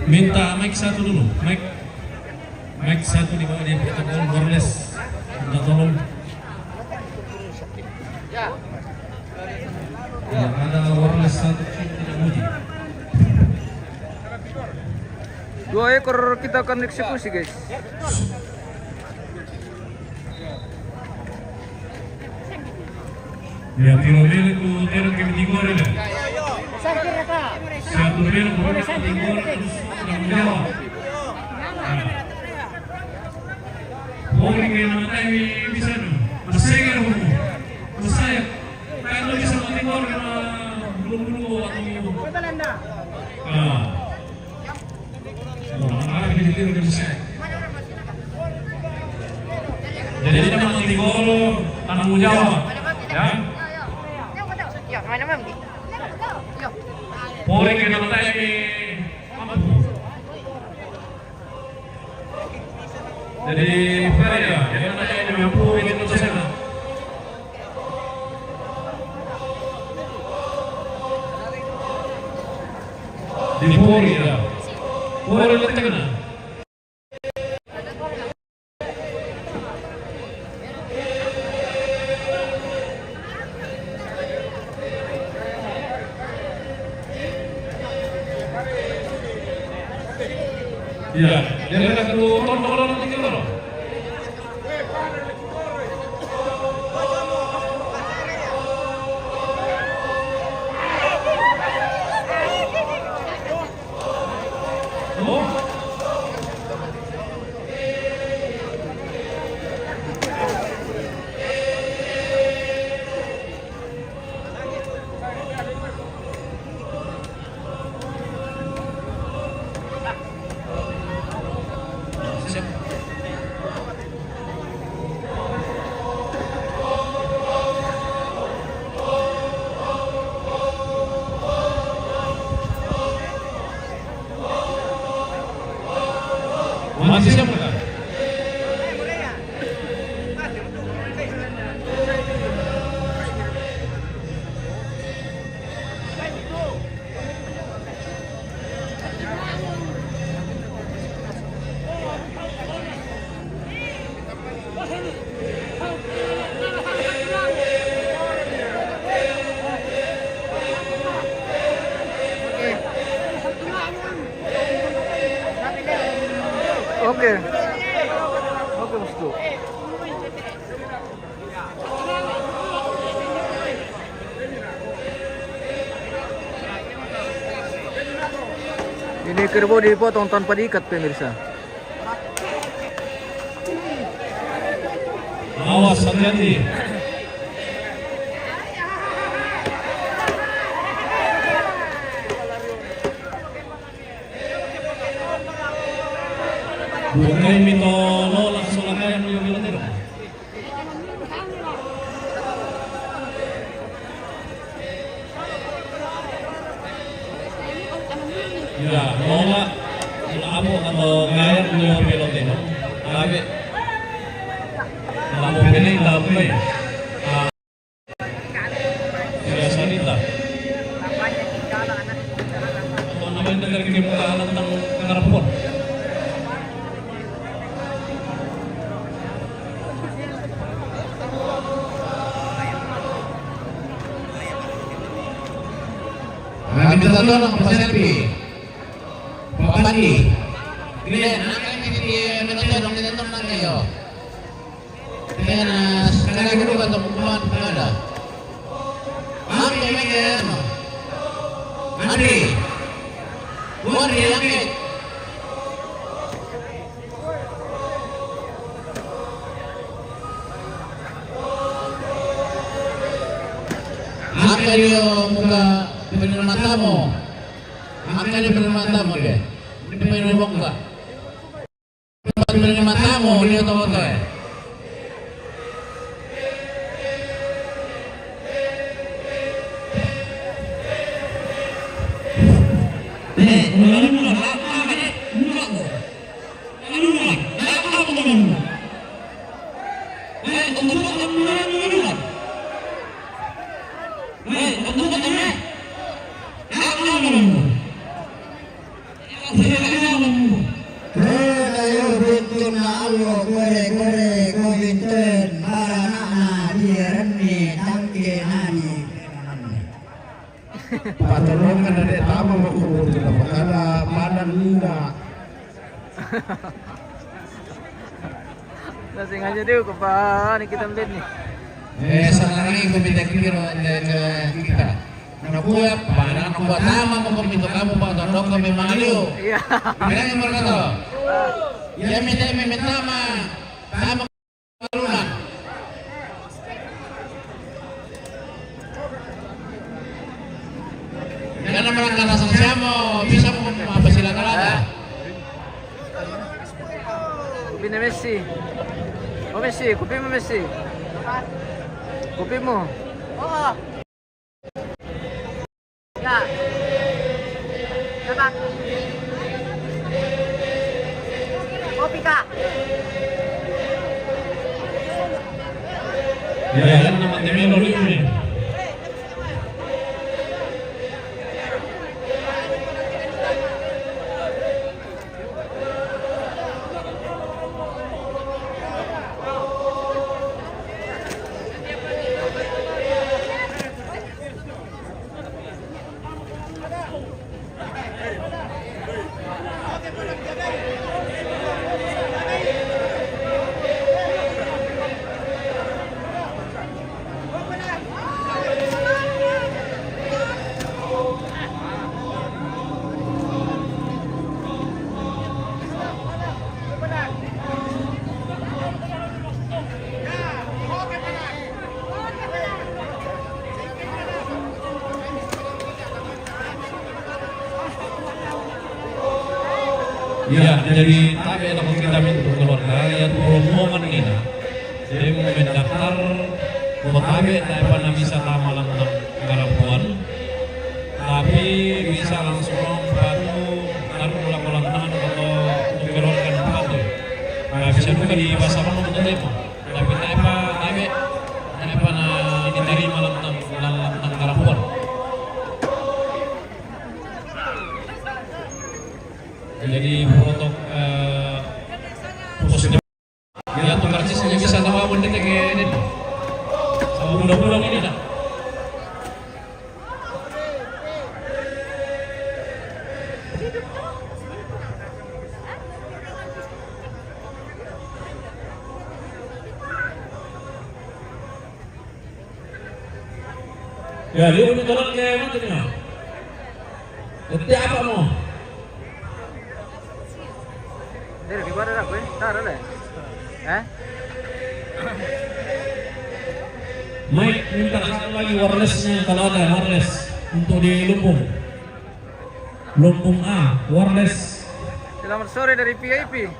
Minta mic satu dulu, mic satu di bawah dia protokol wireless. Minta tolong. Ya, ada wireless satu tidak bunyi. 2 ekor kita akan eksekusi, guys. Ya, pilih ku terus ke digore lah. Satu pilih ku terus digore terus menjawab. Boleh yang mana ini bisa tu? Masih kan hukum? Masih. Kalau bisa mendigor belum atau jadi kita mendigor tanggung jawab, ya? Boleh kita letak di mampu. Jadi ya, jangan letak di mampu ini sana. Di Polri ya, Polri letak mana? Iya, jadi ada satu tontonan tinggal loh. Masih siap enggak? Oke. Oke, bosku. Ini kerbau dipotong tanpa diikat, pemirsa. Awas, hati-hati. Bukan mitolo langsung lakayan mo yung milotero. Ya, nola amo atau ngayon mo yung milotero. Lagi. Lamo pinay tapay. Kaya sanita. Ito naman nagagiging makahalang ng kangarapon. Minta tolong Pak Selvi, Pak Pandi, kalian anak ini minta tolong kayo. Kalian sekali dulu atau bukan ada. Mari yang Andri, buat dia langit. Apa dia muka penerima tamu? Angka di penerima tamu deh. Di penerima enggak? Penerima tamu dia tahu ya. Hey, Allah gore ko binten barana dia reni tangke nani. Patulungan dari tamu makubur kita makala padan linda. Lasing aja deh ke pa ni kita mbed ni. Sekarang ko pinakikiro kita. Nakuya para nakuha tama mo kumito kamu pa tandok kami maliw. Iya. Bilang yang berkata, ya minta tama tama karunan. Karena mereka rasa siamo bisa apa sila kalada. Kopi ni Messi. Oh Messi, kopi mo Messi. Kopi mo. Oo. Ya. Dapat. Kopi ka. Ya, kan naman namin ulit yun. Ya, jadi tabi na kung kita minto keluarga yang rombongan nila. Jadi mau mendaftar tabi tayo pa na bisa tama lang ng karapuan. Tapi bisa langsung baru taruh ulang tahan atau mengerorkan batu. Nah, bisa juga di bahasa mana untuk demo. Tapi tayo pa na diterima lang ng karapuan. Jadi untuk posnya ya tuh karcisnya bisa tahu kita kayak ini sama bulan-bulan ini dah. Ya, dia punya tolong kayak mana nih? Nanti apa mau? Dari di mana aku? Taruh le. Mike minta satu lagi wirelessnya kalau ada wireless untuk di Lumpung A wireless. Selamat sore dari VIP.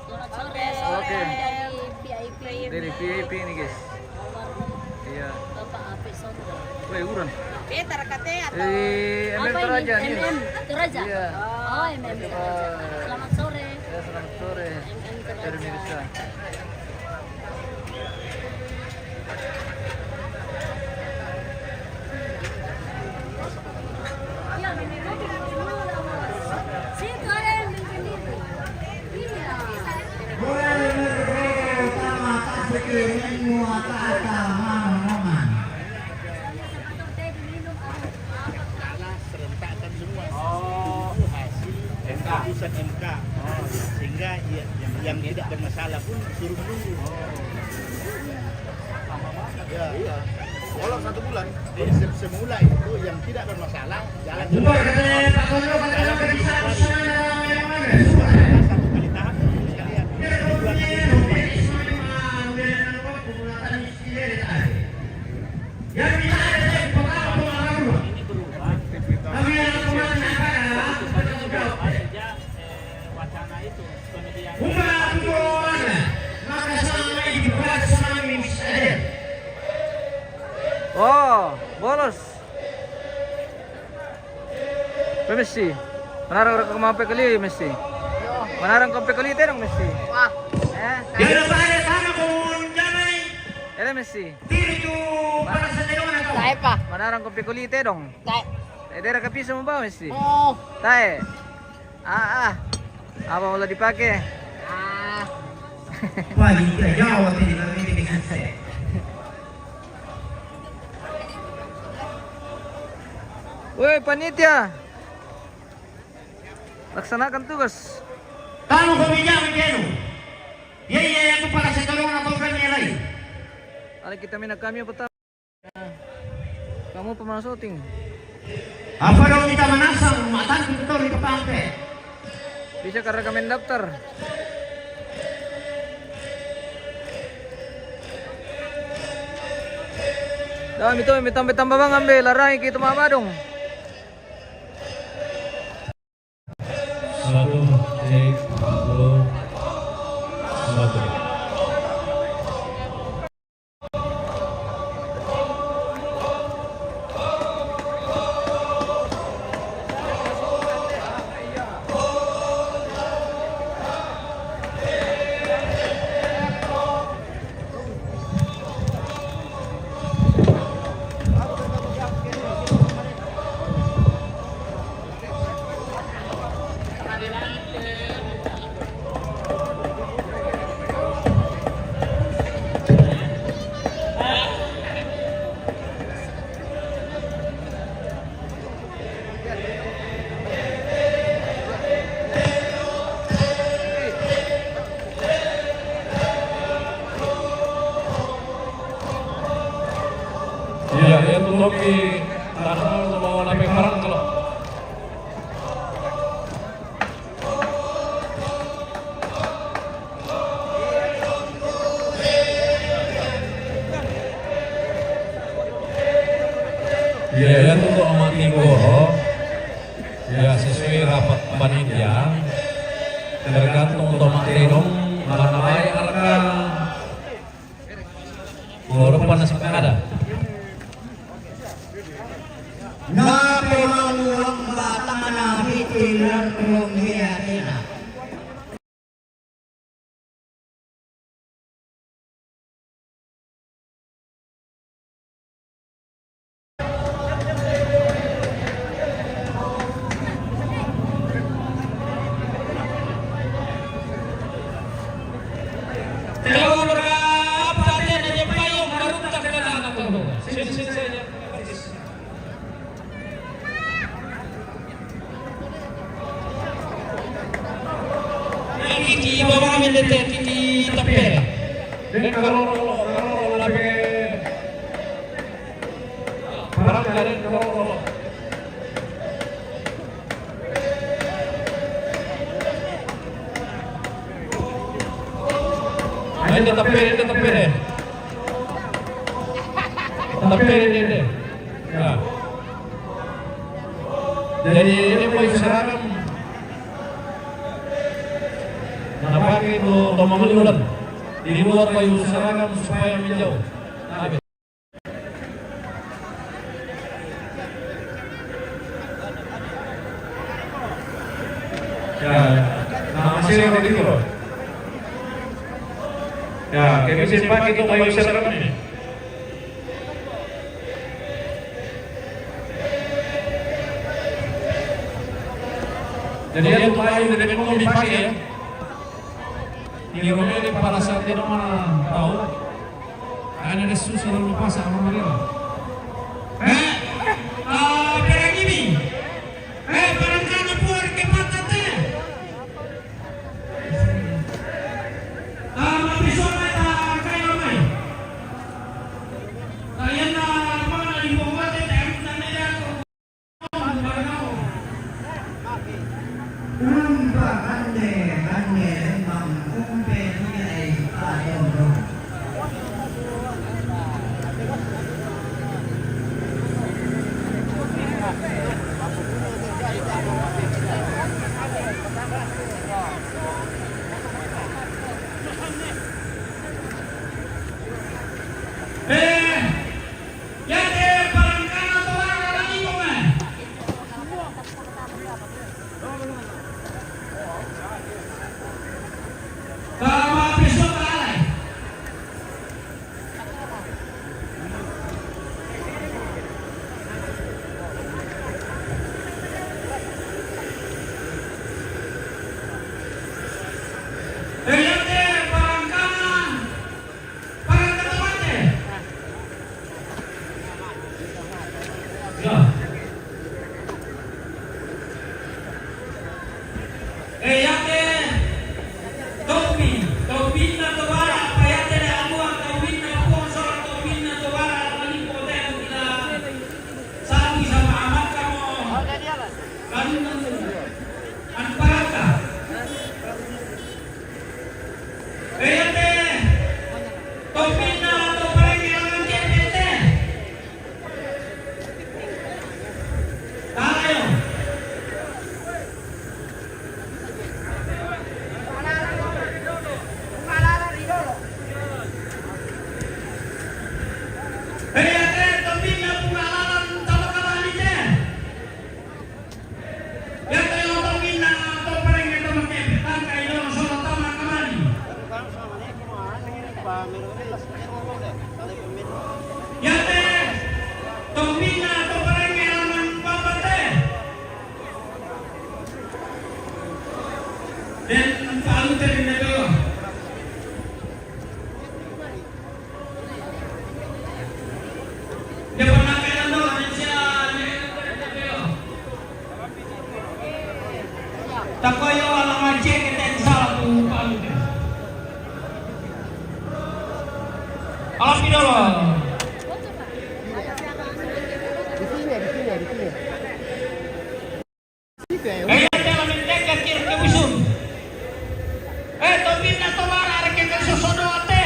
Selamat sore. Oke. Dari VIP. Dari VIP ini guys. Iya. Bapak Apik Sondra. Weh urun. Peter kate atau MM apa Toraja ini? nih. MM Toraja. Iya. Oh, MM Toraja. Selamat sore. Ya selamat sore. MM Toraja. Dari Mirsa. Keputusan MK, sehingga yang tidak bermasalah pun suruh menunggu. Ya, iya. Walau 1 bulan. Jadi semula itu yang tidak bermasalah jalan. Satu kali tahap sekalian. Ini berubah. Wacana itu kemudian Oh, bolos. Messi. Manarang ka kumampe kali Messi. Manarang ka kali tenong Messi. Wah. Ele Messi. Tayo pa. Manarang ka kali tenong. Tayo. Edera ka piso mo ba Messi? Oh. Tae. Apa mau dipakai? Ah. Wah, jika jauh tidak lebih sukses. Woi panitia, laksanakan tugas. Kamu kebijakan Kenu. Iya yang kepala sekarang atau kami lain. Ada kita minat kami apa tak? Kamu pemain syuting. Apa dong kita menasang matan betul di kepangke. Bisa karena kami daftar. Dah, itu tambah bang ambil larai kita mah dong. Satu, dua, satu. Iya, ya tolong di tanah bawa nape barang kalau. Iya, ya untuk amati goro. Ya sesuai rapat panitia. Tergantung untuk makrinum mana baik harga. Goro panas ada. Nabi maluang batana fitilan belum hiatina. Kiki bawa kami detek kiki tepe. Dan kalau lagi barang dari kalau ini tepe deh. Tepe deh. Ya. Jadi ini mau seragam. Nah, pakai itu tomang liuran di luar kayu seragam supaya menjauh. Habis. Ya, nah masih ada gitu loh. Ya, kayak mesin pakai itu kayu seragam ini. Jadi itu kayu dari mau dipakai ya. Ini Romeli pada saat itu mana tahu ada susah lalu pasang sama mereka. Perang ini. Perang kana puar ke patate. Mapisoma ta kayo mai. Kalian na mana di bawah teh na nila ko. Umpa kande mang umpe nilai ayam dong. tolong. Kaya dalam menjaga kir kebusun. To minna to mara arke kan sosodo ate.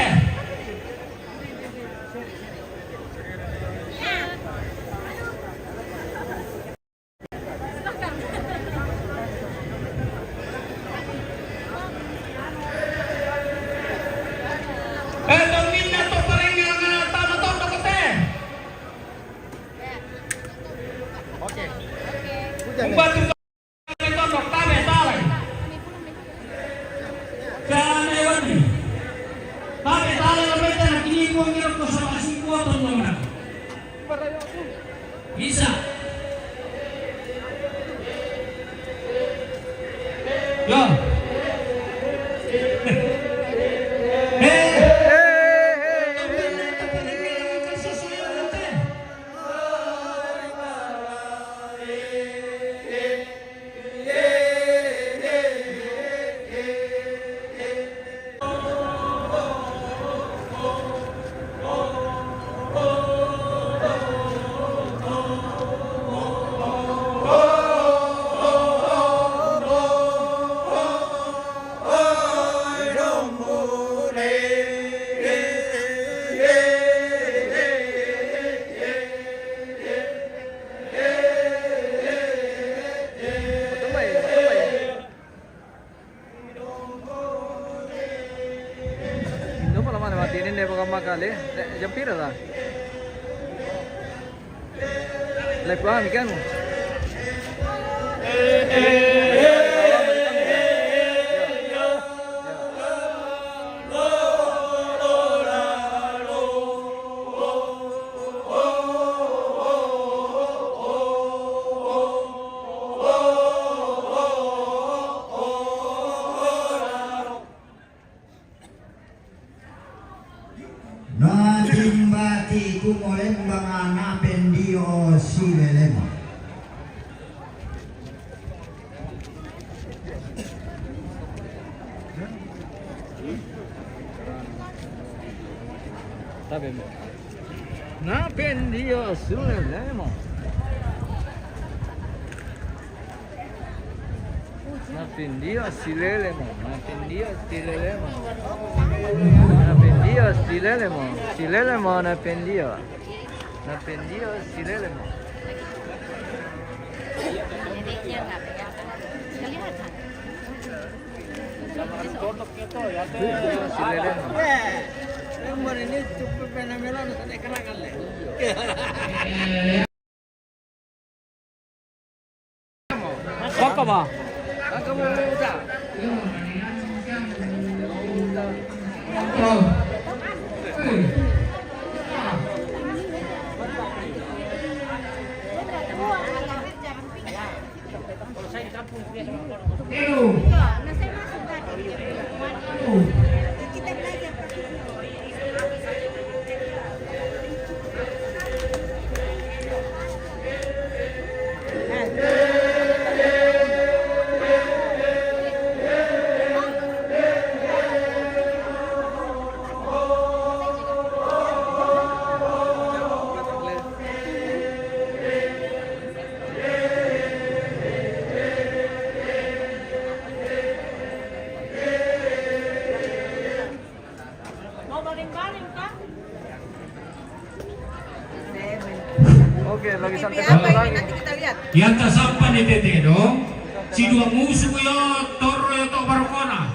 To minna to parengang tama to ate. Oke. Membantu to tabe tale. Jangan lewat nih. Tapi tali lebih dan kini gua ngira ko sama si gua teman. Bisa. Yo. Matinin deh baka makali. Jam pira lah. Live ba kan? Nadimbati kumolembang anapendio silelema. Sabi mo. Napendio silelema. Napendio silelema. Napendio silelema. Napendio silelema. Silelema napendio. Napendio silelema. Jadi dia nggak kelihatan. Kelihatan. Silelema. Nomor ini cukup fenomenal sampai kerangan le. Baka ba? Baka mo udah. Oke, lagi santai Apa ini lagi. nanti kita lihat. Yanta sampan ni tete dong. Si dua musuh yo toro yo to barokona.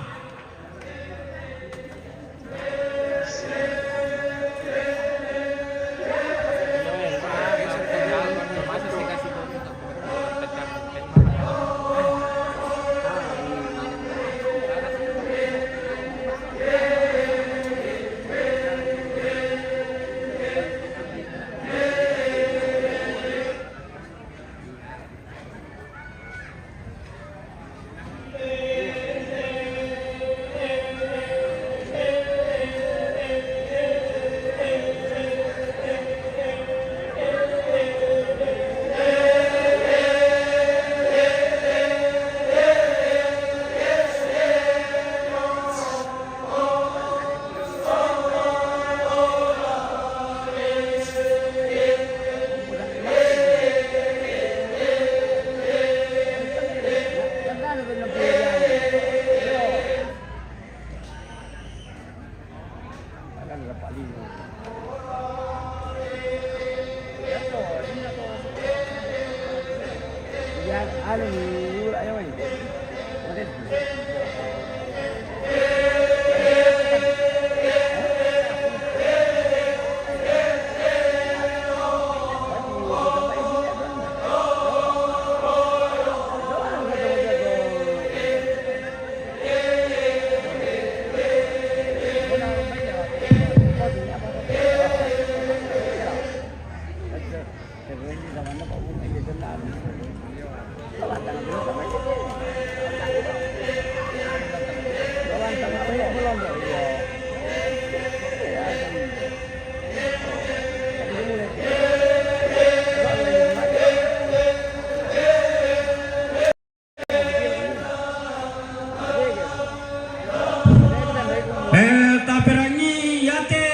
Ano ni wala yaw eh. Ulit. Taperangi yate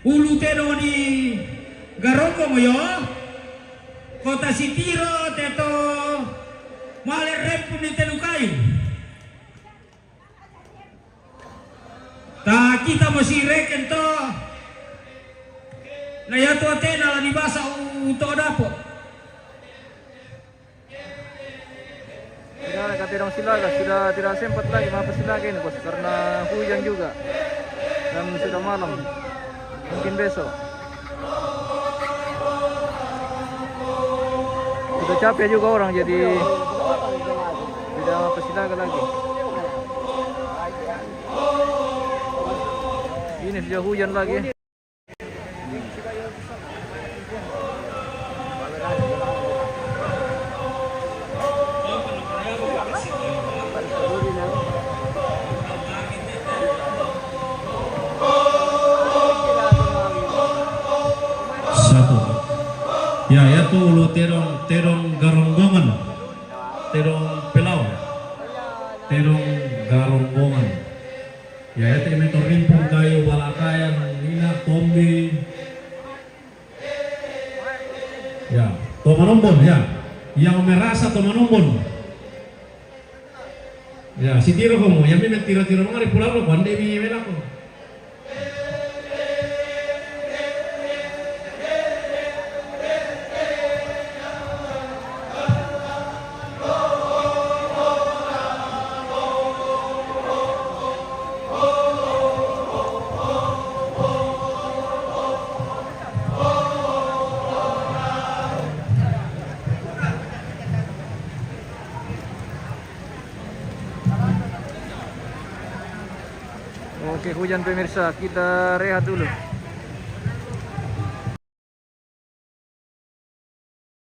ulu teno di Garoko moyo kota Sitiro teto male rempu ni telukai ta kita masih reken to na yato atena la di basa uto dapo Tidak Katirong Silaga sudah tidak sempat lagi mampus lagi ini bos karena hujan juga dan sudah malam, mungkin besok. Sudah capek juga orang jadi tidak mampus Silaga lagi. Ini sudah hujan lagi. Ya, yaitu ulu terong garombongan, terong pelau, terong garombongan. Ya, itu ini rimpung kayu balakayan, nina tombi. Ya, tomanombon ya, yang merasa tomanombon. Ya, si tiro kamu, yang memang tiro-tiro mengari pulau lo, pandemi melako. Oke, hujan pemirsa, kita rehat dulu.